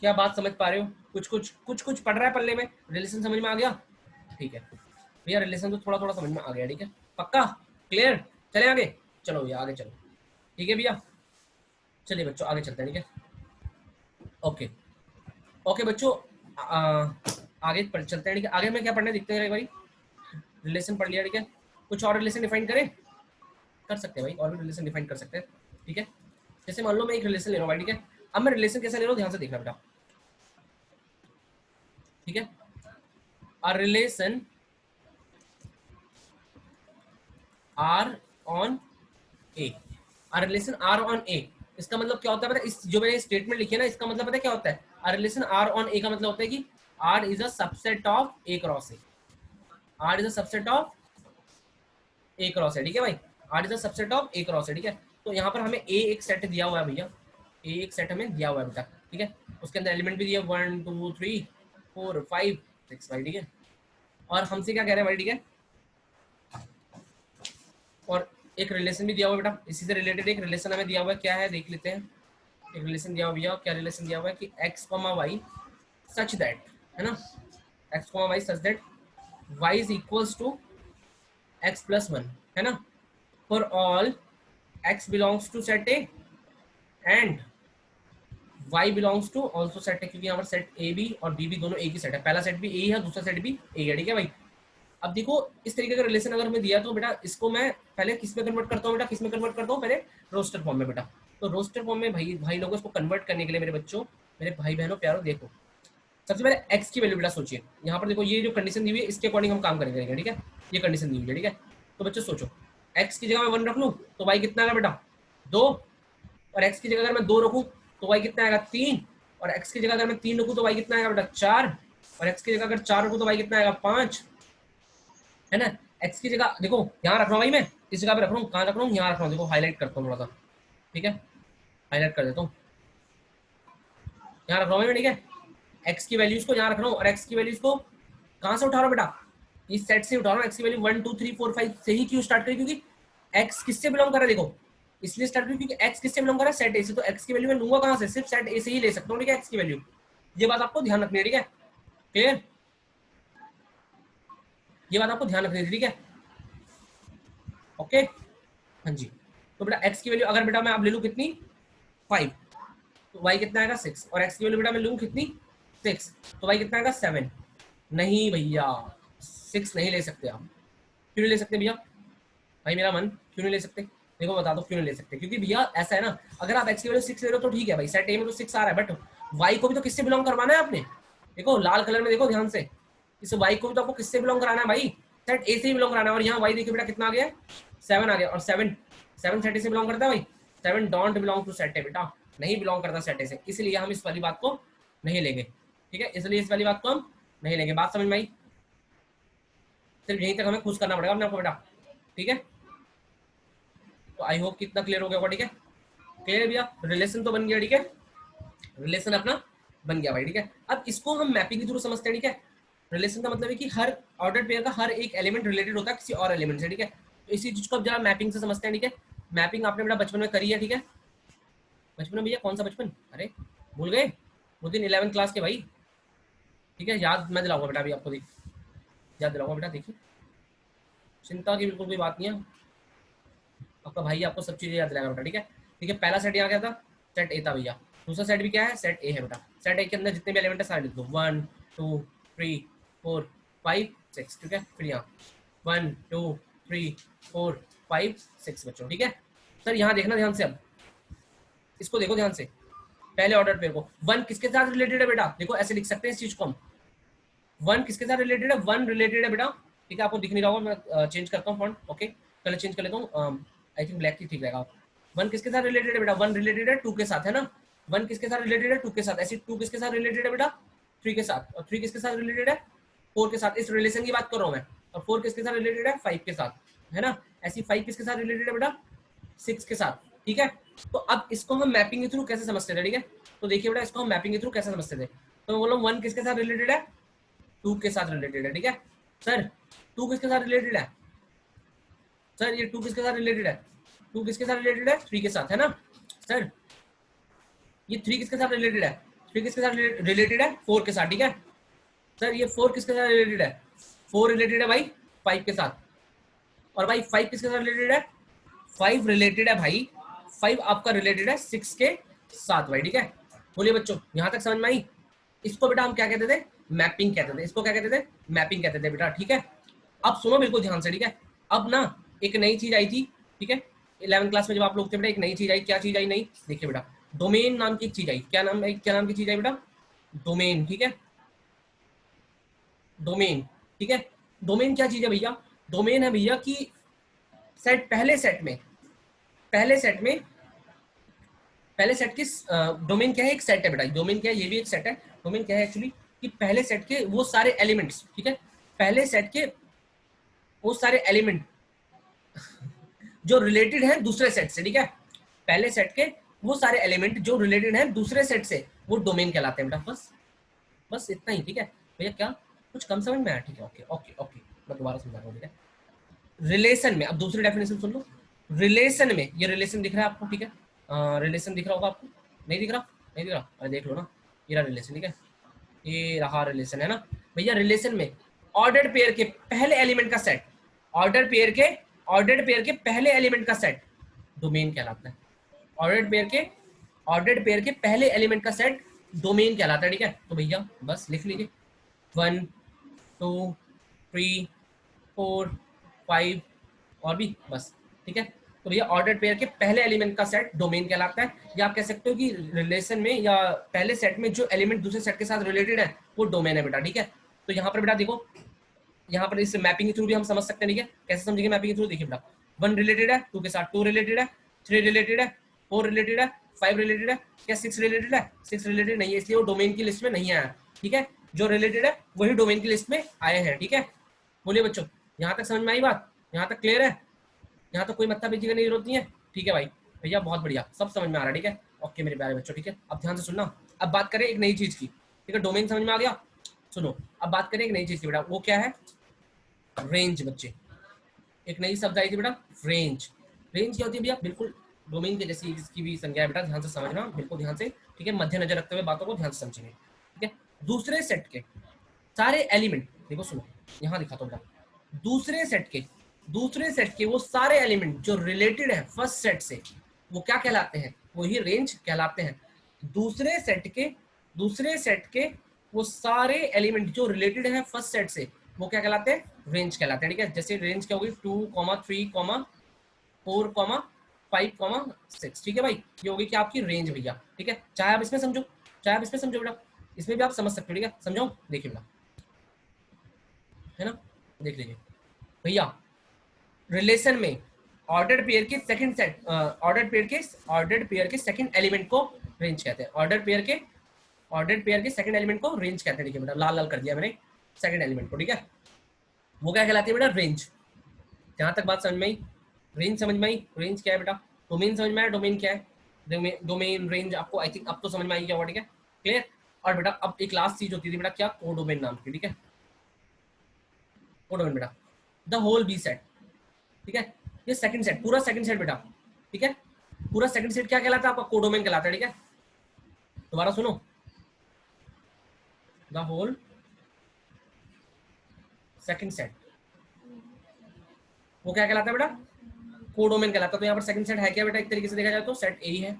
क्या बात समझ पा रहे हो? कुछ पढ़ रहा है पल्ले में, रिलेशन समझ में आ गया? ठीक है भैया, रिलेशन तो थोड़ा थोड़ा समझ में आ गया, ठीक है, पक्का क्लियर? चले आगे, चलो भैया आगे चलो, ठीक है भैया, चलिए बच्चों आगे चलते हैं, ठीक है। ओके ओके बच्चों, आगे चलते हैं, ठीक है। आगे में क्या पढ़ने दिखते हैं एक बारी, रिलेशन पढ़ लिया, ठीक है। कुछ और रिलेशन डिफाइन करें? कर सकते हैं भाई, और भी रिलेशन डिफाइन कर सकते हैं, ठीक है। जैसे मान लो मैं एक रिलेशन ले रहा हूँ भाई, ठीक है। अब मैं रिलेशन कैसे ले रहा हूँ, ध्यान से देखना बेटा, ठीक है। A relation R on A, a relation R on A, इसका मतलब क्या होता है पता है? इस जो मैंने स्टेटमेंट लिखी है ना, इसका मतलब पता है क्या होता है? A relation R on A का मतलब होता है कि R is a subset of A cross A, R is a subset of A cross है, ठीक है भाई। R is a subset of A cross है, ठीक है। तो यहाँ पर हमें ए एक सेट दिया हुआ है भैया, ए एक सेट हमें दिया हुआ है बेटा, ठीक है। उसके अंदर एलिमेंट भी दिया 1 2 3 4 5 6 भाई, ठीक है। और हमसे क्या कह रहे हैं भाई, ठीक है, और एक रिलेशन भी दिया हुआ है बेटा, इसी से रिलेटेड एक रिलेशन हमें दिया हुआ है, क्या है देख लेते हैं। एक रिलेशन दिया हुआ भैया, क्या रिलेशन दिया हुआ है कि x, y सच दैट, है ना, x, y such that y is equals to x plus 1, है ना, for all x belongs to set A and y belongs to also set है, क्योंकि यहाँ पर सेट ए बी और बी भी दोनों एक ही सेट है, पहला सेट भी ए है, दूसरा सेट भी ए है, ठीक है भाई। अब देखो इस तरीके का रिलेशन अगर हमें दिया तो बेटा इसको मैं पहले किस में कन्वर्ट करता हूँ बेटा, किस में कन्वर्ट करता हूँ, पहले रोस्टर फॉर्म में बेटा। तो रोस्टर फॉर्म में भाई भाई लोगों इसको कन्वर्ट करने के लिए मेरे बच्चों, मेरे भाई बहनों प्यारो, देखो सबसे पहले x की वैल्यू बेटा सोचिए। यहाँ पर देखो ये जो कंडीशन दी हुई है इसके अकॉर्डिंग हम काम करेंगे, ठीक है। ये कंडीशन दी हुई है, ठीक है। तो बच्चों सोचो, x की जगह मैं 1 रख लूँ तो y कितना आएगा बेटा 2, और x की जगह अगर मैं 2 रखूँ तो y कितना आएगा 3, और x की जगह अगर मैं 3 रखूँ तो y कितना आएगा बेटा 4, और x की जगह अगर 4 रखूँ तो y कितना आएगा 5, है ना। x की जगह देखो यहाँ रख रहा हूँ भाई, मैं इस जगह पे रख रहा हूँ, कहाँ रख रहा हूँ, यहाँ रख रहा हूँ, देखो हाईलाइट करता हूँ थोड़ा सा, ठीक है, हाईलाइट कर देता हूँ, यहाँ रख रहा हूँ मैं, ठीक है। x की वैल्यूज को यहाँ रख रहा हूँ, और x की वैल्यूज को कहाँ से उठा रहा हूँ बेटा, इस सेट से उठा रहा हूँ। x की वैल्यू 1 2 3 4 5 से ही क्यों स्टार्ट करी, क्योंकि x किससे बिलोंग कर रहा है, देखो इसलिए स्टार्ट करी क्योंकि x किससे बिलोंग कर रहा है, सेट ए से। तो x की वैल्यू मैं लूंगा कहाँ से, सिर्फ सेट ए से ही ले सकता हूँ, ठीक है, x की वैल्यू। ये बात आपको ध्यान रखनी है, ठीक है, क्लियर, ये बात आपको ध्यान रखनी है, ठीक है, ओके, हाँ जी। तो बेटा x की वैल्यू अगर बेटा मैं आप ले लूँ कितनी 5, तो y कितना आएगा 6, और x की वैल्यू बेटा मैं लूँ कितनी 6, तो y कितना आएगा 7। नहीं भैया 6 नहीं ले सकते आप, क्यों नहीं ले सकते भैया, भाई मेरा मन क्यों नहीं ले सकते, देखो बता दो क्यों नहीं ले सकते। क्योंकि भैया ऐसा है ना, अगर आप x की वैल्यू 6 ले रहे हो तो ठीक है भाई, सेट ए में तो 6 आ रहा है, बट y को भी तो किससे बिलोंग करवाना है आपने, देखो लाल कलर में देखो ध्यान से, इस y को भी तो आपको किससे बिलोंग कराना है भाई, सेट ए से ही बिलोंग कराना है। और यहाँ y देखिए बेटा कितना आ गया 7 आ गया, और 7 सेट ए से बिलोंग करता है भाई, 7 don't belong to set A बेटा, नहीं बिलोंग करता सेट ए से, इसलिए हम इस वाली बात को नहीं लेंगे, ठीक है, इसलिए इस वाली बात को हम नहीं लेंगे। बात समझ में आई? सिर्फ यहीं तक हमें खुश करना पड़ेगा अपने आपको बेटा, ठीक है। तो आई होप कितना क्लियर हो गया होगा, ठीक है, क्लियर भैया, रिलेशन तो बन गया, ठीक है, रिलेशन अपना बन गया भाई, ठीक है। अब इसको हम मैपिंग के थ्रू समझते हैं, ठीक है। रिलेशन का मतलब है कि हर ऑर्डर पेयर का हर एक एलिमेंट रिलेटेड होता है किसी और एलिमेंट से, ठीक है। तो इसी चीज को अब जरा मैपिंग से समझते हैं, ठीक है। मैपिंग आपने बेटा बचपन में करी है, ठीक है, बचपन में भैया, कौन सा बचपन, अरे भूल गए, वो दिन 11th क्लास के भाई, ठीक है, याद मैं दिलाऊंगा बेटा, अभी आपको याद दिलाऊंगा बेटा, देखिए चिंता की बिल्कुल कोई बात नहीं है, आपका भाई आपको सब चीजें याद दिलाएगा बेटा, ठीक है। ठीक है, पहला सेट यहाँ क्या था, सेट ए था भैया, दूसरा सेट भी क्या है, सेट ए है बेटा। सेट ए के अंदर जितने भी एलिमेंट है सारे लिख दो, 1 2 3 4 5 6, ठीक है। फिर यहाँ 1 2 3 4 5 6 बच्चों, ठीक है। सर यहाँ देखना ध्यान से, अब इसको देखो ध्यान से, पहले ऑर्डर पेयर को 1 किसके साथ रिलेटेड है बेटा, देखो ऐसे लिख सकते हैं इस चीज को हम, 1 किसके साथ रिलेटेड है, 1 रिलेटेड है बेटा ठीक है, आपको दिख नहीं रहा होगा, मैं चेंज करता हूँ फॉन्ट। ओके, कलर चेंज कर लेता हूँ, आई थिंक ब्लैक ही ठीक रहेगा। वन किसके साथ रिलेटेड है बेटा? वन रिलेटेड है टू के साथ, है ना? वन किसके साथ रिलेटेड है? टू के साथ। ऐसी टू किसके साथ रिलेटेड है बेटा? थ्री के साथ। और थ्री किसके साथ रिलेटेड है? फोर के साथ। इस रिलेशन की बात कर रहा हूँ मैं। और फोर किसके साथ रिलेटेड है? फाइव के साथ, है ना? ऐसी फाइव किसके साथ रिलेटेड है बेटा? सिक्स के साथ, ठीक है। तो अब इसको हम मैपिंग के थ्रू कैसे समझते थे, ठीक है? तो देखिए बेटा, इसको हम मैपिंग के थ्रू कैसे समझते थे। तो मैं बोला वन किसके साथ रिलेटेड है? टू के साथ रिलेटेड है, ठीक है सर। टू किसके साथ रिलेटेड है सर? ये टू किसके साथ रिलेटेड है? टू किसके साथ रिलेटेड है? थ्री के साथ, है ना सर? ये थ्री किसके साथ रिलेटेड है? थ्री किसके साथ रिलेटेड है? फोर के साथ, ठीक है सर। ये फोर किसके साथ रिलेटेड है? फोर रिलेटेड है भाई फाइव के साथ। और भाई फाइव किसके साथ रिलेटेड है? फाइव रिलेटेड है भाई, फाइव आपका रिलेटेड है सिक्स के साथ भाई, ठीक है। बोलिए बच्चों, यहां तक समझ में आई? इसको बेटा हम क्या कहते थे? मैपिंग कहते थे। इसको क्या कहते थे? मैपिंग कहते थे बेटा, ठीक है। अब सुनो बिल्कुल ध्यान से, ठीक है। अब ना एक नई चीज आई थी, ठीक है, 11वीं क्लास में जब आप लोग थे बेटा, एक नई चीज आई। क्या चीज आई नई? देखिए बेटा, डोमेन नाम की एक चीज आई। क्या नाम आई? क्या नाम की चीज आई बेटा? डोमेन, ठीक है। डोमेन, ठीक है। डोमेन क्या चीज है भैया? डोमेन है भैया कि सेट, पहले सेट में, पहले सेट में, पहले सेट की डोमेन क्या है? एक सेट है बेटा। डोमेन क्या है? ये भी एक सेट है। डोमेन क्या है एक्चुअली? कि पहले सेट के वो सारे एलिमेंट्स, ठीक है, पहले सेट के वो सारे एलिमेंट जो रिलेटेड है दूसरे सेट से, ठीक है। पहले सेट के वो सारे एलिमेंट जो रिलेटेड है दूसरे सेट से, वो डोमेन कहलाते हैं बेटा। बस, बस इतना ही, ठीक है भैया। क्या कुछ कम समझ में आया? ठीक है, ओके ओके ओके, मैं दोबारा समझा रहा हूँ, ठीक है। रिलेशन में, अब दूसरी डेफिनेशन सुन लो। रिलेशन में, ये रिलेशन दिख रहा है आपको, ठीक है? रिलेशन दिख रहा होगा आपको, नहीं दिख रहा? नहीं दिख रहा? अरे देख लो ना, ये रहा रिलेशन, ठीक है। ये रहा रिलेशन, है ना भैया। रिलेशन में ऑर्डर्ड पेयर के पहले एलिमेंट का सेट, ऑर्डर्ड पेयर के, ऑर्डर्ड पेयर के पहले एलिमेंट का सेट डोमेन कहलाता है। ऑर्डर्ड पेयर के, ऑर्डर्ड पेयर के पहले एलिमेंट का सेट डोमेन कहलाता है, ठीक है। तो भैया बस लिख लीजिए, one, two, three, four, five, और भी बस, ठीक है। तो भैया ऑर्डर्ड पेयर के पहले एलिमेंट का सेट डोमेन कहलाता है। या आप कह सकते हो कि रिलेशन में या पहले सेट में जो एलिमेंट दूसरे सेट के साथ रिलेटेड है वो डोमेन है बेटा, ठीक है। तो यहाँ पर बेटा देखो, यहाँ पर इस मैपिंग के थ्रू भी हम समझ सकते हैं, ठीक है। कैसे समझेंगे मैपिंग के थ्रू? देखिए बेटा, वन रिलेटेड है टू के साथ, टू रिलेटेड है, थ्री रिलेटेड है, फोर रिलेटेड है, फाइव रिलेटेड है। क्या सिक्स रिलेटेड है? सिक्स रिलेटेड नहीं है, इसलिए वो डोमेन की लिस्ट में नहीं आया, ठीक है। जो रिलेटेड है वही डोमेन की लिस्ट में आए हैं, ठीक है। बोलिए बच्चों, यहाँ तक समझ में आई बात? यहाँ तक क्लियर है? यहाँ तो कोई मतलब बेची करने की जरूरत नहीं है, ठीक है भाई। भैया बहुत बढ़िया, सब समझ में आ रहा है, ठीक है। ओके मेरे प्यारे बच्चों, ठीक है। अब ध्यान से सुनना। अब बात करें एक नई चीज की, ठीक है। डोमेन समझ में आ गया? सुनो, अब बात करें एक नई चीज की बेटा। वो क्या है? रेंज बच्चे। एक नई शब्द आई थी बेटा, रेंज। रेंज क्या होती है भैया? बिल्कुल डोमेन के जैसी इसकी भी संज्ञा है बेटा, ध्यान से समझना, बिल्कुल ध्यान से, ठीक है। मध्य नजर रखते हुए बातों को ध्यान से समझेंगे, ठीक है। दूसरे सेट के सारे एलिमेंट, देखो सुनो, यहाँ दिखाता हूँ बेटा। दूसरे सेट के वो सारे एलिमेंट जो रिलेटेड है फर्स्ट सेट से, वो क्या कहलाते हैं? वही रेंज कहलाते हैं। दूसरे सेट के, दूसरे सेट के वो सारे एलिमेंट जो रिलेटेड है फर्स्ट सेट से, वो क्या कहलाते हैं? रेंज कहलाते हैं, ठीक है। जैसे रेंज क्या होगी? 2, 3, 4, 5, 6, ठीक है भाई। ये होगी क्या आपकी रेंज भैया, ठीक है। चाहे आप इसमें समझो, चाहे आप इसमें समझो बेटा, इसमें भी आप समझ सकते हो, ठीक है। समझाओ, देखिए बेटा, है ना, देख लीजिए भैया। रिलेशन में ऑर्डर्ड पेयर के सेकंड सेट, ऑर्डर्ड पेयर के सेकंड एलिमेंट को रेंज कहते हैं। ऑर्डर्ड पेयर के सेकंड एलिमेंट को रेंज कहते हैं, देखिए बेटा, लाल लाल कर दिया मैंने सेकंड एलिमेंट को, ठीक है। वो क्या कहलाती है बेटा? रेंज। जहां तक बात समझ में आई? रेंज समझ में आई? रेंज क्या है बेटा? डोमेन समझ में आया? डोमेन क्या है? डोमेन, रेंज आपको आई थिंक अब तो समझ में आई क्या हुआ, ठीक है, क्लियर। और बेटा अब एक लास्ट चीज होती थी बेटा, क्या? कोडोमेन नाम की, ठीक है। कोडोमेन बेटा, द होल बी सेट, ठीक है। ये सेकंड सेट, पूरा सेकंड सेट बेटा, ठीक है। पूरा सेकंड सेट क्या कहलाता है आपका? कोडोमेन कहलाता है, ठीक है। दोबारा सुनो, द होल सेकंड सेट, वो क्या कहलाता है बेटा? कोडोमेन कहलाता है। तो यहाँ पर सेकंड सेट है क्या बेटा? एक तरीके से देखा जाए तो सेट ए ही है,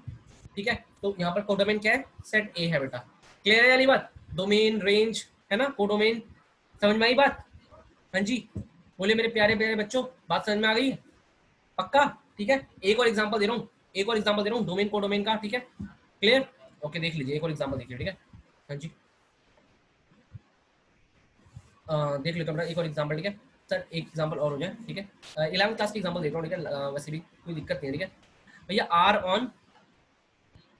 ठीक है। तो यहाँ पर कोडोमेन क्या है? सेट ए है बेटा। क्लियर है वाली बात? डोमेन, रेंज, है ना, कोडोमेन, समझ में आई बात? हाँ जी, बोले मेरे प्यारे प्यारे बच्चों, बात समझ में आ गई? पक्का? ठीक है। एक और एग्जांपल दे रहा हूँ, एक और एग्जांपल दे रहा हूँ डोमेन कोडोमेन का, ठीक है, क्लियर। ओके देख लीजिए, एक और एग्जांपल देखिए, ठीक है। हाँ जी, देख लेते हैं एक और एग्जांपल, ठीक है। सर एक एग्जांपल और हो जाए, ठीक है, 11th क्लास की एग्जांपल देख रहा हूँ, ठीक है, वैसे भी कोई दिक्कत नहीं है, ठीक है भैया। आर ऑन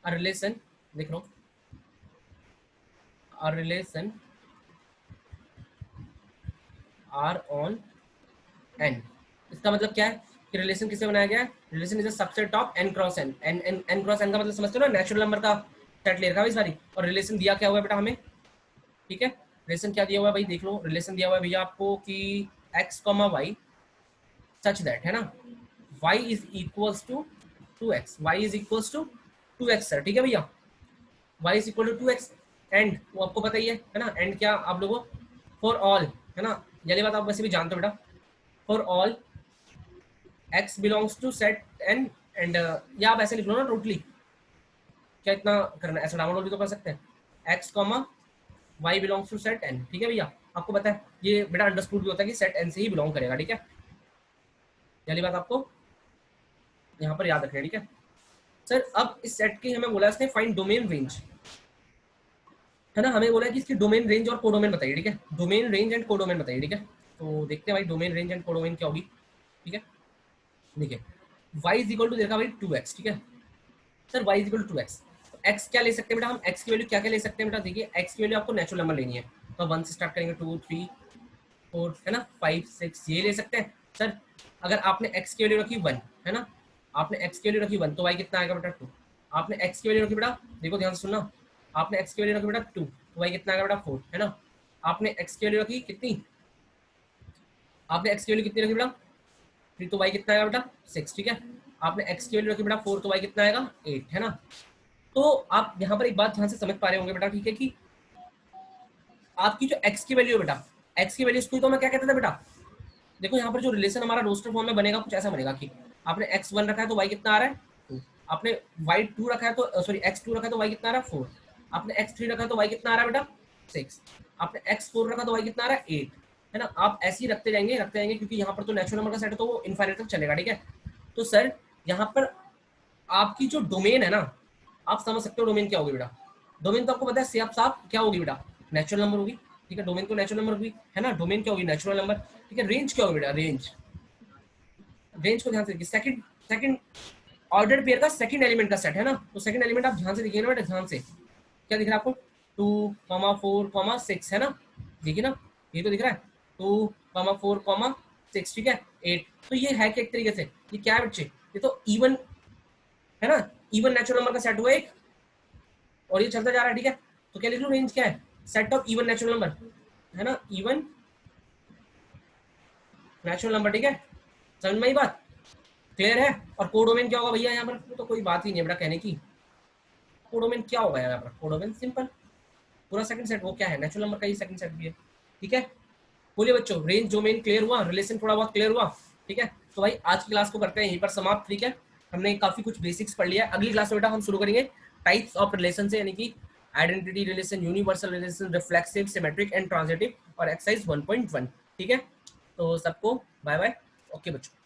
अ रिलेशन, देख रहा हूँ, a relation R on N, इसका मतलब क्या है कि रिलेशन किससे बनाया गया है, relation is a subset of N cross N, N cross N का मतलब समझते हो ना, नेचुरल नंबर का सेट ले रखा है भाई सारी, और रिलेशन दिया क्या हुआ है बेटा हमें, ठीक है, रिलेशन क्या दिया हुआ है भाई, देख लो, रिलेशन दिया हुआ है भैया आपको कि x comma y such that, है ना, y is equals to 2x, y is equals to 2x sir, ठीक है भैया, y is equal to 2x, and वो आपको पता ही है ना, एंड क्या आप लोगों, फॉर ऑल, है ना, ये बात आप वैसे भी जानते हो बेटा, for all x belongs to set n, and या आप ऐसे लिख लो ना टोटली, क्या इतना करना है, ऐसा डाउनलोड भी तो कर सकते हैं, x comma y belongs to set n, ठीक है भैया, आपको पता है ये बेटा अंडरस्टूड भी होता है कि सेट n से ही बिलोंग करेगा, ठीक है, ये बात आपको यहाँ पर याद रखना है, ठीक है सर। अब इस सेट की हमें बोला इसने फाइंड डोमेन रेंज, है ना, हमें बोला है कि इसकी डोमेन रेंज और कोडोमेन बताइए, ठीक है, डोमेन रेंज एंड कोडोमेन बताइए, ठीक है, तो देखते हैं भाई डोमेन रेंज एंड कोडोमेन क्या होगी, ठीक है, देखिए y इज इक्वल टू देखा भाई 2x, ठीक है sir, y is equal to 2x, तो x क्या ले सकते हैं बेटा हम, x की वैल्यू क्या क्या ले सकते हैं बेटा, देखिए x की वैल्यू आपको नेचुरल नंबर लेनी है, तो 1 से स्टार्ट करेंगे, 2 3 4, है ना, 5 6 ये ले सकते हैं सर। अगर आपने x की वैल्यू रखी 1, है ना, आपने x की वैल्यू रखी 1, तो y कितना आएगा बेटा 2, आपने x की वैल्यू रखी बेटा, देखो ध्यान से सुनना, आपने x की वैल्यू रखी बेटा 2, तो y कितना आएगा बेटा 4, है ना, आपने x की वैल्यू रखी कितनी, आपने x की वैल्यू कितनी रखी बेटा 3, तो y कितना आएगा बेटा 6, ठीक है, आपने x की वैल्यू रखी बेटा 4, तो y कितना आएगा 8, है ना। तो आप यहाँ पर एक बात ध्यान से समझ पा रहे होंगे बेटा, ठीक है, कि आपकी जो x की वैल्यू है बेटा, x की वैल्यू इसको तो मैं क्या कहता था बेटा, देखो यहाँ पर जो रिलेशन हमारा रोस्टर फॉर्म में बनेगा कुछ ऐसा बनेगा कि आपने x1 रखा है तो y कितना आ रहा है 2, आपने y2 रखा है तो सॉरी x2 रखा है तो y कितना आ रहा है 4, आपने x3 रखा है तो y कितना आ रहा है बेटा 6, आपने x4 रखा तो y कितना आ रहा है 8, है ना, आप ऐसे ही रखते जाएंगे क्योंकि यहाँ पर तो नेचुरल नंबर का सेट है तो वो इनफाइनाइट तक चलेगा, ठीक है। तो सर यहाँ पर आपकी जो डोमेन है ना, आप समझ सकते हो डोमेन क्या होगी बेटा, डोमेन तो आपको पता है साफ साफ क्या होगी बेटा, नेचुरल नंबर होगी, ठीक है, डोमेन तो नेचुरल नंबर होगी, है ना, डोमेन क्या होगी नेचुरल नंबर, ठीक है, रेंज क्या होगी बेटा, रेंज, रेंज को ध्यान से देखिए, सेकंड सेकंड ऑर्डर पेयर का सेकंड एलिमेंट का सेट, है ना, तो सेकंड एलिमेंट आप ध्यान से देखिए ना बेटा, ध्यान से क्या दिख रहा है आपको 2, 4, 6, है ना, देखिए ना, ये तो दिख रहा है 2, 4, 6, ठीक है 8, तो ये है कि एक तरीके से ये क्या है बच्चे, ये तो इवन, है ना, इवन नेचुरल नंबर का सेट हुआ एक, और ये चलता जा रहा है, ठीक है, तो क्या लिख लो रेंज क्या है, set of even natural number, है ना, इवन नेचुरल नंबर, ठीक है, समझ में आई बात, क्लियर है। और कोडोमेन क्या होगा भैया यहाँ पर, तो कोई बात ही नहीं है बेटा कहने की, कोडोमेन क्या होगा यहाँ पर, कोडोमेन सिंपल पूरा सेकंड सेट, वो क्या है नेचुरल नंबर का ही सेकंड सेट भी है, ठीक है। बोलिए बच्चों, रेंज डोमेन क्लियर हुआ, रिलेशन थोड़ा बहुत क्लियर हुआ, ठीक है, तो भाई आज की क्लास को करते हैं यहीं पर समाप्त, ठीक है, हमने काफी कुछ बेसिक्स पढ़ लिया है, अगली क्लास में बेटा हम शुरू करेंगे टाइप्स ऑफ रिलेशन से, यानी कि identity relation, universal relation, reflexive, symmetric and transitive, और एक्सरसाइज 1.1, ठीक है, तो सबको बाय बाय, ओके बच्चों।